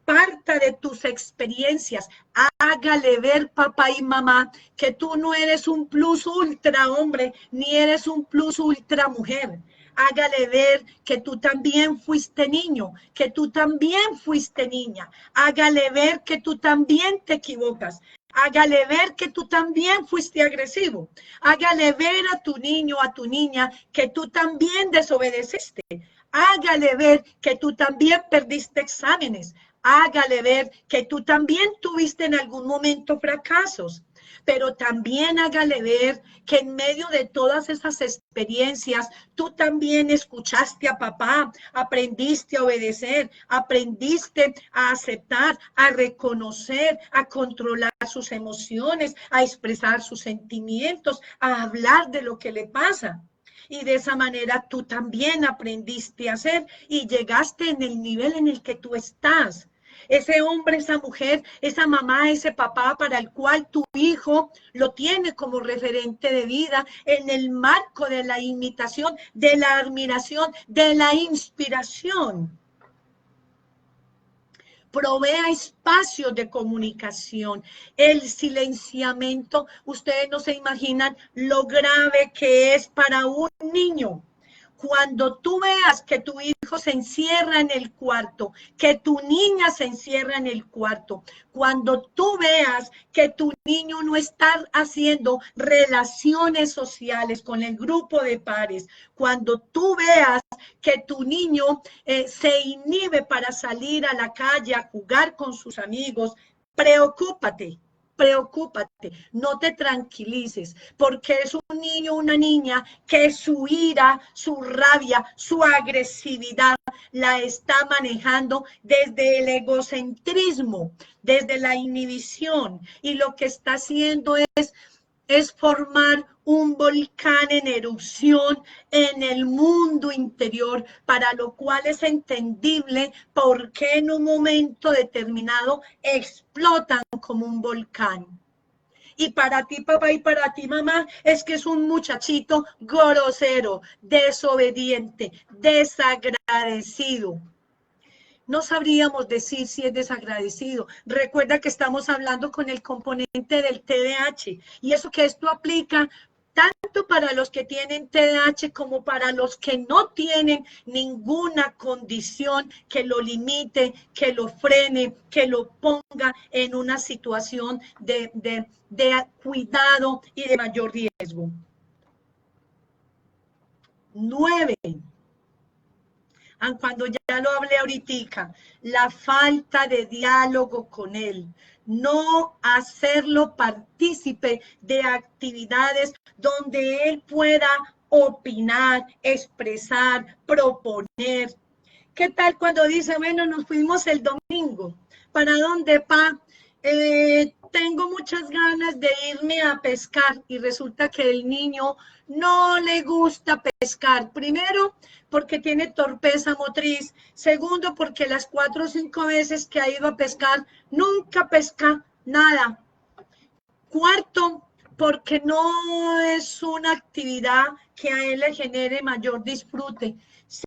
S1: Parta de tus experiencias. Hágale ver, papá y mamá, que tú no eres un plus ultra hombre, ni eres un plus ultra mujer. Hágale ver que tú también fuiste niño, que tú también fuiste niña. Hágale ver que tú también te equivocas. Hágale ver que tú también fuiste agresivo. Hágale ver a tu niño, a tu niña, que tú también desobedeciste. Hágale ver que tú también perdiste exámenes. Hágale ver que tú también tuviste en algún momento fracasos. Pero también hágale ver que en medio de todas esas experiencias, tú también escuchaste a papá, aprendiste a obedecer, aprendiste a aceptar, a reconocer, a controlar sus emociones, a expresar sus sentimientos, a hablar de lo que le pasa. Y de esa manera tú también aprendiste a hacer y llegaste en el nivel en el que tú estás. ese hombre, esa mujer, esa mamá, ese papá para el cual tu hijo lo tiene como referente de vida en el marco de la imitación, de la admiración, de la inspiración. Provea espacios de comunicación. El silenciamiento, ustedes no se imaginan lo grave que es para un niño. Cuando tú veas que tu hijo se encierra en el cuarto, que tu niña se encierra en el cuarto, cuando tú veas que tu niño no está haciendo relaciones sociales con el grupo de pares, cuando tú veas que tu niño se inhibe para salir a la calle a jugar con sus amigos, preocúpate. Preocúpate, no te tranquilices, porque es un niño o una niña que su ira, su rabia, su agresividad la está manejando desde el egocentrismo, desde la inhibición, y lo que está haciendo es formar un volcán en erupción en el mundo interior, para lo cual es entendible por qué en un momento determinado explotan como un volcán. Y para ti, papá, y para ti, mamá, es que es un muchachito grosero, desobediente, desagradecido. No sabríamos decir si es desagradecido. Recuerda que estamos hablando con el componente del TDAH, y eso que esto aplica tanto para los que tienen TDAH como para los que no tienen ninguna condición que lo limite, que lo frene, que lo ponga en una situación de cuidado y de mayor riesgo. 9. Cuando ya lo hablé ahorita, la falta de diálogo con él, no hacerlo partícipe de actividades donde él pueda opinar, expresar, proponer. ¿Qué tal cuando dice, bueno, nos fuimos el domingo? ¿Para dónde, pa? Tengo muchas ganas de irme a pescar, y resulta que el niño no le gusta pescar. Primero, porque tiene torpeza motriz. Segundo, porque las 4 o 5 veces que ha ido a pescar, nunca pesca nada. Cuarto, porque no es una actividad que a él le genere mayor disfrute.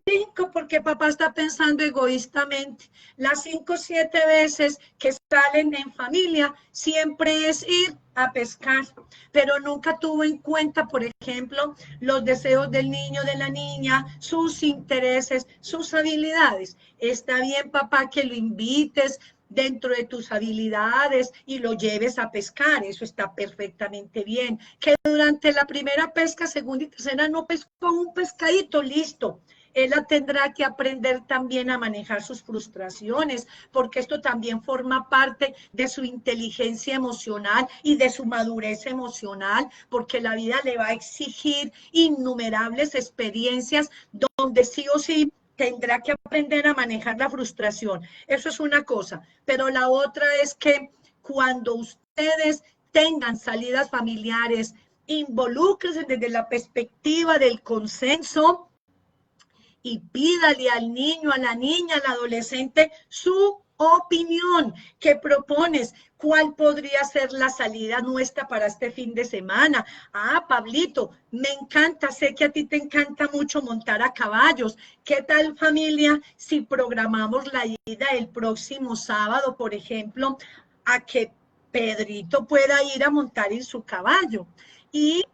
S1: 5, porque papá está pensando egoístamente. Las 5 o 7 veces que salen en familia, siempre es ir a pescar, pero nunca tuvo en cuenta, por ejemplo, los deseos del niño, de la niña, sus intereses, sus habilidades. Está bien, papá, que lo invites dentro de tus habilidades y lo lleves a pescar, eso está perfectamente bien. Que durante la primera pesca, segunda y tercera no pescó un pescadito, listo. Él tendrá que aprender también a manejar sus frustraciones, porque esto también forma parte de su inteligencia emocional y de su madurez emocional, porque la vida le va a exigir innumerables experiencias donde sí o sí tendrá que aprender a manejar la frustración. Eso es una cosa, pero la otra es que cuando ustedes tengan salidas familiares, involúquense desde la perspectiva del consenso y pídale al niño, a la niña, al adolescente su opinión. ¿Qué propones? ¿Cuál podría ser la salida nuestra para este fin de semana? Pablito, me encanta, sé que a ti te encanta mucho montar a caballos. ¿Qué tal, familia, si programamos la ida el próximo sábado, por ejemplo, a que Pedrito pueda ir a montar en su caballo? Y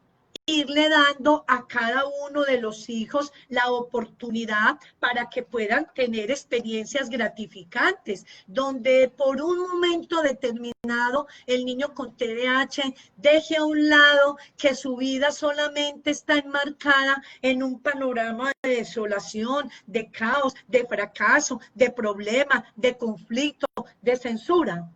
S1: irle dando a cada uno de los hijos la oportunidad para que puedan tener experiencias gratificantes, donde por un momento determinado el niño con TDAH deje a un lado que su vida solamente está enmarcada en un panorama de desolación, de caos, de fracaso, de problema, de conflicto, de censura.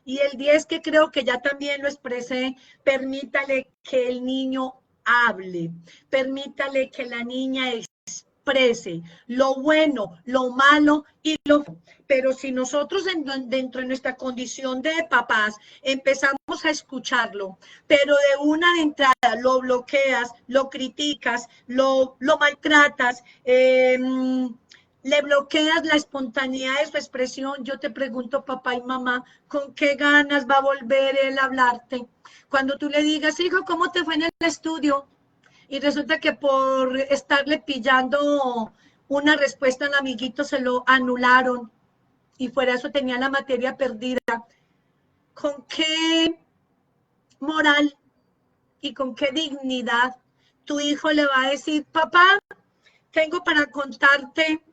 S1: Y el 10, que creo que ya también lo expresé, permítale que el niño hable, permítale que la niña exprese lo bueno, lo malo y lo feo. Pero si nosotros dentro de nuestra condición de papás empezamos a escucharlo, pero de una de entrada lo bloqueas, lo criticas, lo maltratas, le bloqueas la espontaneidad de su expresión. Yo te pregunto, papá y mamá, ¿con qué ganas va a volver él a hablarte? Cuando tú le digas, hijo, ¿cómo te fue en el estudio? Y resulta que por estarle pillando una respuesta al amiguito se lo anularon y fuera eso tenía la materia perdida. ¿Con qué moral y con qué dignidad tu hijo le va a decir, papá, tengo para contarte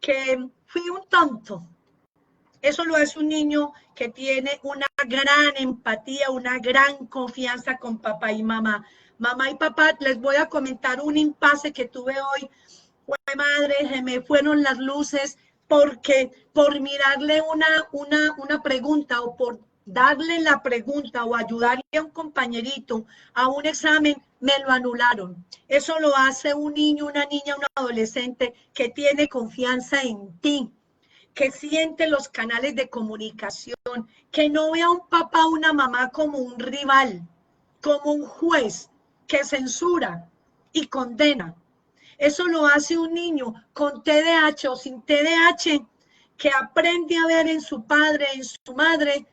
S1: que fui un tonto? Eso lo hace un niño que tiene una gran empatía, una gran confianza con papá y mamá. Mamá y papá, les voy a comentar un impasse que tuve hoy. Fue madre, se me fueron las luces porque por mirarle una pregunta o por darle la pregunta o ayudarle a un compañerito a un examen, me lo anularon. Eso lo hace un niño, una niña, un adolescente que tiene confianza en ti, que siente los canales de comunicación, que no ve a un papá o una mamá como un rival, como un juez que censura y condena. Eso lo hace un niño con TDAH o sin TDAH, que aprende a ver en su padre, en su madre,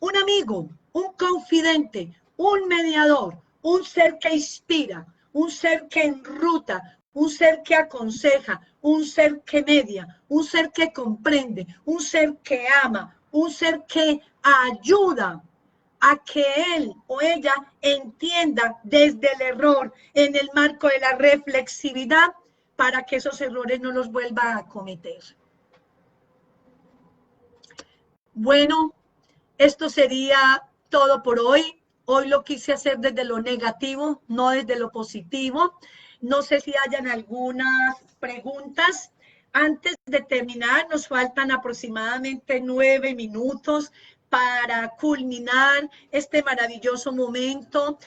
S1: un amigo, un confidente, un mediador, un ser que inspira, un ser que enruta, un ser que aconseja, un ser que media, un ser que comprende, un ser que ama, un ser que ayuda a que él o ella entienda desde el error en el marco de la reflexividad para que esos errores no los vuelva a cometer. Bueno, esto sería todo por hoy. Hoy lo quise hacer desde lo negativo, no desde lo positivo. No sé si hayan algunas preguntas. Antes de terminar, nos faltan aproximadamente 9 minutos para culminar este maravilloso momento.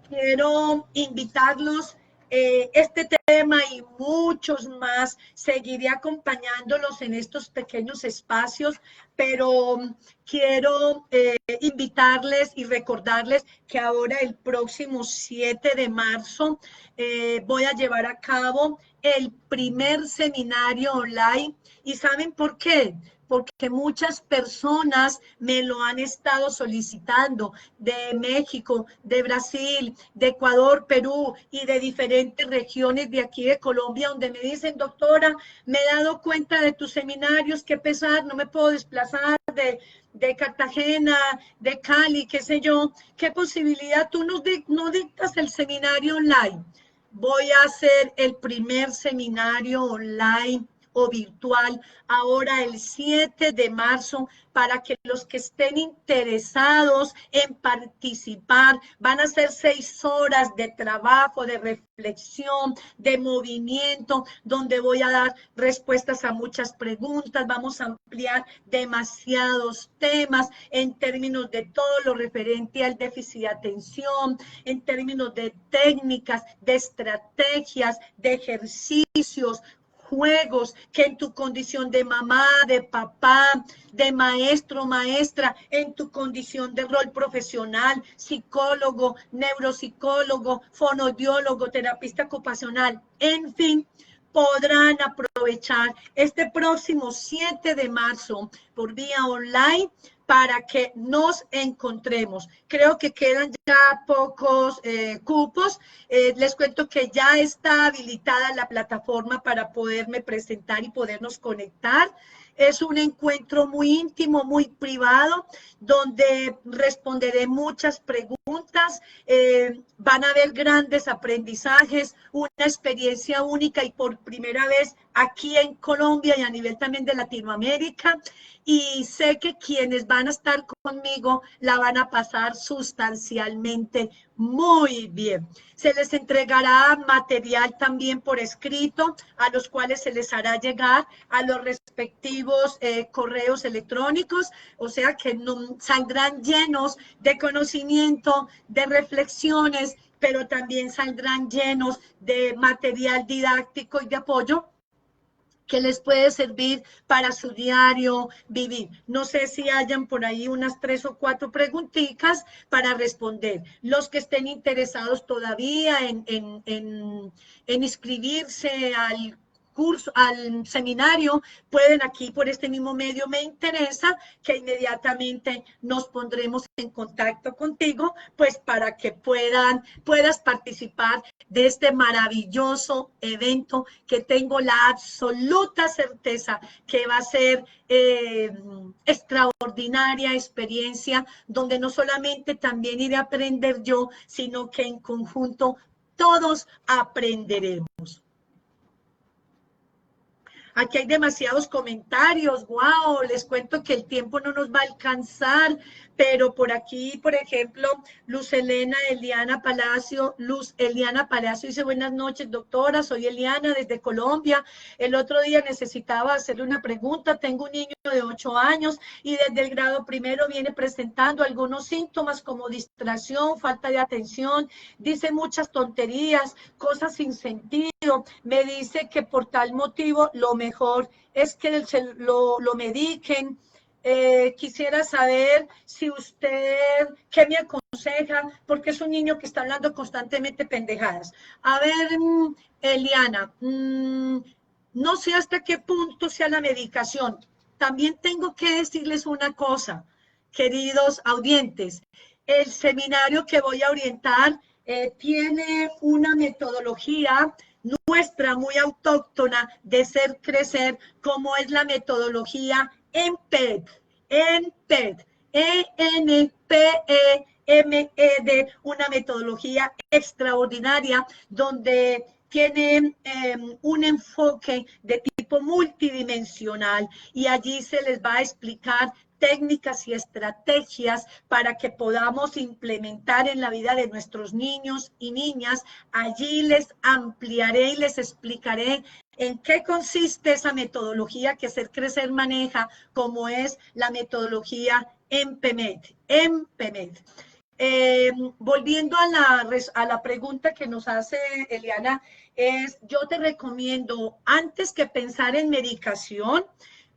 S1: Quiero invitarlos, este tema y muchos más, seguiré acompañándolos en estos pequeños espacios, pero quiero invitarles y recordarles que ahora el próximo 7 de marzo voy a llevar a cabo el primer seminario online. ¿Y saben por qué? Porque muchas personas me lo han estado solicitando de México, de Brasil, de Ecuador, Perú y de diferentes regiones de aquí de Colombia, donde me dicen, doctora, me he dado cuenta de tus seminarios, qué pesar, no me puedo desplazar de Cartagena, de Cali, qué sé yo, qué posibilidad, tú no dictas el seminario online. Voy a hacer el primer seminario online o virtual ahora el 7 de marzo para que los que estén interesados en participar, van a ser 6 horas de trabajo, de reflexión, de movimiento, donde voy a dar respuestas a muchas preguntas, vamos a ampliar demasiados temas en términos de todo lo referente al déficit de atención, en términos de técnicas, de estrategias, de ejercicios, juegos, que en tu condición de mamá, de papá, de maestro, maestra, en tu condición de rol profesional, psicólogo, neuropsicólogo, fonoaudiólogo, terapista ocupacional, en fin, podrán aprovechar este próximo 7 de marzo por vía online para que nos encontremos. Creo que quedan ya pocos cupos. Les cuento que ya está habilitada la plataforma para poderme presentar y podernos conectar. Es un encuentro muy íntimo, muy privado, donde responderé muchas preguntas. Van a haber grandes aprendizajes, una experiencia única y por primera vez aquí en Colombia y a nivel también de Latinoamérica. Y sé que quienes van a estar conmigo la van a pasar sustancialmente muy bien. Se les entregará material también por escrito, a los cuales se les hará llegar a los respectivos correos electrónicos, o sea que no, saldrán llenos de conocimiento, de reflexiones, pero también saldrán llenos de material didáctico y de apoyo que les puede servir para su diario vivir. No sé si hayan por ahí unas 3 o 4 preguntitas para responder. Los que estén interesados todavía en inscribirse al curso, al seminario, pueden aquí por este mismo medio, me interesa, que inmediatamente nos pondremos en contacto contigo, pues para que puedas participar de este maravilloso evento que tengo la absoluta certeza que va a ser extraordinaria experiencia, donde no solamente también iré a aprender yo, sino que en conjunto todos aprenderemos. Aquí hay demasiados comentarios, wow, les cuento que el tiempo no nos va a alcanzar, pero por aquí, por ejemplo, Luz Eliana Palacio dice, buenas noches, doctora, soy Eliana desde Colombia. El otro día necesitaba hacerle una pregunta, tengo un niño de 8 años y desde el grado primero viene presentando algunos síntomas como distracción, falta de atención, dice muchas tonterías, cosas sin sentido, me dice que por tal motivo lo mejor es que lo mediquen. Quisiera saber si usted, ¿qué me aconseja? Porque es un niño que está hablando constantemente pendejadas. A ver, Eliana, no sé hasta qué punto sea la medicación. También tengo que decirles una cosa, queridos audientes. El seminario que voy a orientar tiene una metodología nuestra muy autóctona de ser crecer, como es la metodología ENPED, ENPEMED, una metodología extraordinaria donde tiene un enfoque de tipo multidimensional y allí se les va a explicar técnicas y estrategias para que podamos implementar en la vida de nuestros niños y niñas. Allí les ampliaré y les explicaré en qué consiste esa metodología que Ser Crecer maneja, como es la metodología EMPEMED. Volviendo a la pregunta que nos hace Eliana, yo te recomiendo, antes que pensar en medicación,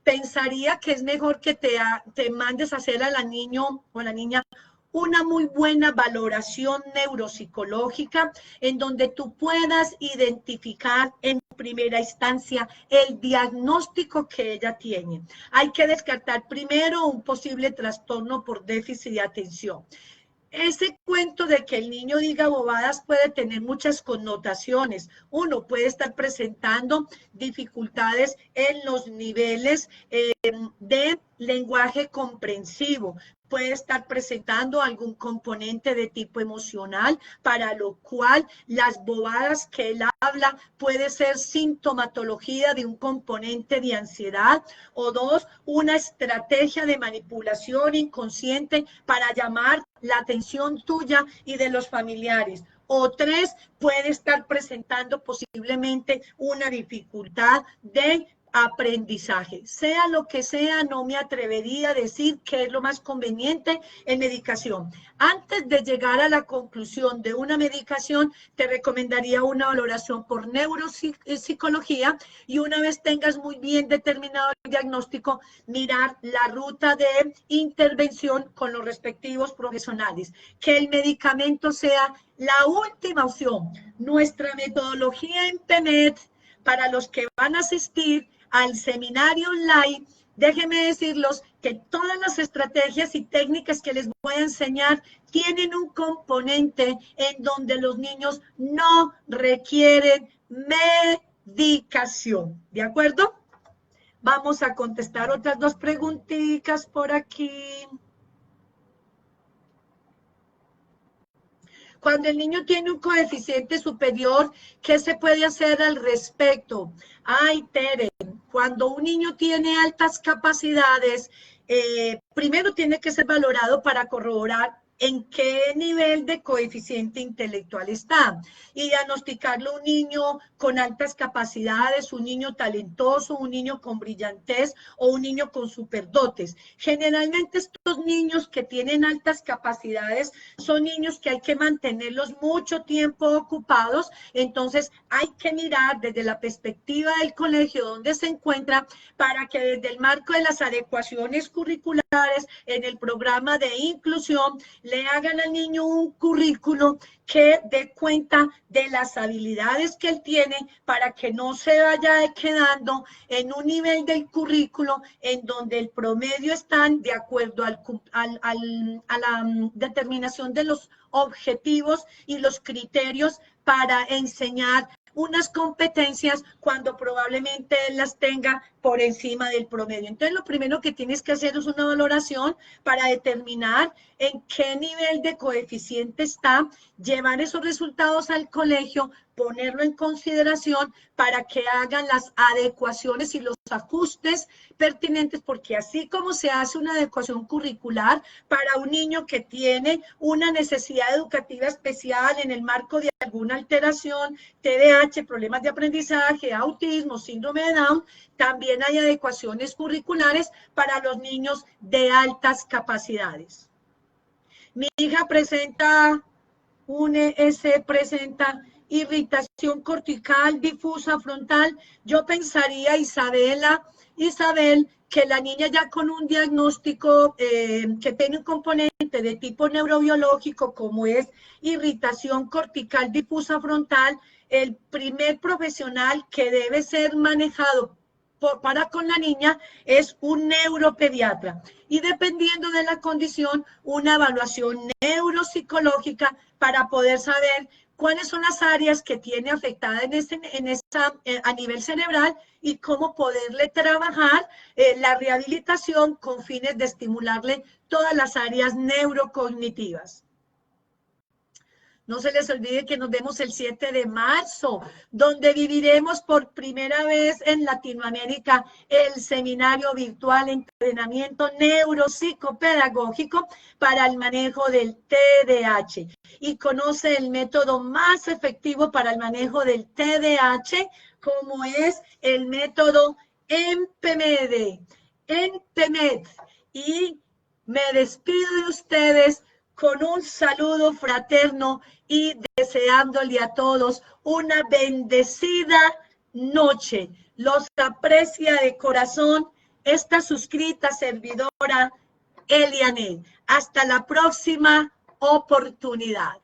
S1: pensaría que es mejor que te mandes a hacer a la niño o la niña una muy buena valoración neuropsicológica en donde tú puedas identificar en primera instancia el diagnóstico que ella tiene. Hay que descartar primero un posible trastorno por déficit de atención. Ese cuento de que el niño diga bobadas puede tener muchas connotaciones. Uno puede estar presentando dificultades en los niveles de lenguaje comprensivo. Puede estar presentando algún componente de tipo emocional, para lo cual las bobadas que él habla puede ser sintomatología de un componente de ansiedad, o dos, una estrategia de manipulación inconsciente para llamar la atención tuya y de los familiares. O tres, puede estar presentando posiblemente una dificultad de aprendizaje. Sea lo que sea, no me atrevería a decir qué es lo más conveniente en medicación. Antes de llegar a la conclusión de una medicación, te recomendaría una valoración por neuropsicología y una vez tengas muy bien determinado el diagnóstico, mirar la ruta de intervención con los respectivos profesionales. Que el medicamento sea la última opción. Nuestra metodología en PEMED, para los que van a asistir al seminario online, déjenme decirlos que todas las estrategias y técnicas que les voy a enseñar tienen un componente en donde los niños no requieren medicación. ¿De acuerdo? Vamos a contestar otras 2 preguntitas por aquí. Cuando el niño tiene un coeficiente superior, ¿qué se puede hacer al respecto? Ay, Tere, cuando un niño tiene altas capacidades, primero tiene que ser valorado para corroborar en qué nivel de coeficiente intelectual está y diagnosticarlo un niño con altas capacidades, un niño talentoso, un niño con brillantez o un niño con superdotes. Generalmente estos niños que tienen altas capacidades son niños que hay que mantenerlos mucho tiempo ocupados, entonces hay que mirar desde la perspectiva del colegio donde se encuentra para que desde el marco de las adecuaciones curriculares en el programa de inclusión le hagan al niño un currículo que dé cuenta de las habilidades que él tiene para que no se vaya quedando en un nivel del currículo en donde el promedio está de acuerdo a la determinación de los objetivos y los criterios para enseñar unas competencias cuando probablemente él las tenga por encima del promedio. Entonces, lo primero que tienes que hacer es una valoración para determinar en qué nivel de coeficiente está, llevar esos resultados al colegio, ponerlo en consideración para que hagan las adecuaciones y los ajustes pertinentes, porque así como se hace una adecuación curricular para un niño que tiene una necesidad educativa especial en el marco de alguna alteración, TDAH, problemas de aprendizaje, autismo, síndrome de Down, también hay adecuaciones curriculares para los niños de altas capacidades. Mi hija presenta presenta irritación cortical difusa frontal. Yo pensaría, Isabel, que la niña ya con un diagnóstico que tiene un componente de tipo neurobiológico como es irritación cortical difusa frontal, el primer profesional que debe ser manejado para con la niña es un neuropediatra y dependiendo de la condición, una evaluación neuropsicológica para poder saber cuáles son las áreas que tiene afectada a nivel cerebral y cómo poderle trabajar la rehabilitación con fines de estimularle todas las áreas neurocognitivas. No se les olvide que nos vemos el 7 de marzo, donde viviremos por primera vez en Latinoamérica el seminario virtual Entrenamiento Neuropsicopedagógico para el manejo del TDAH. Y conoce el método más efectivo para el manejo del TDAH, como es el método EMPMED. Y me despido de ustedes con un saludo fraterno y deseándole a todos una bendecida noche. Los aprecia de corazón esta suscrita servidora Eliane. Hasta la próxima oportunidad.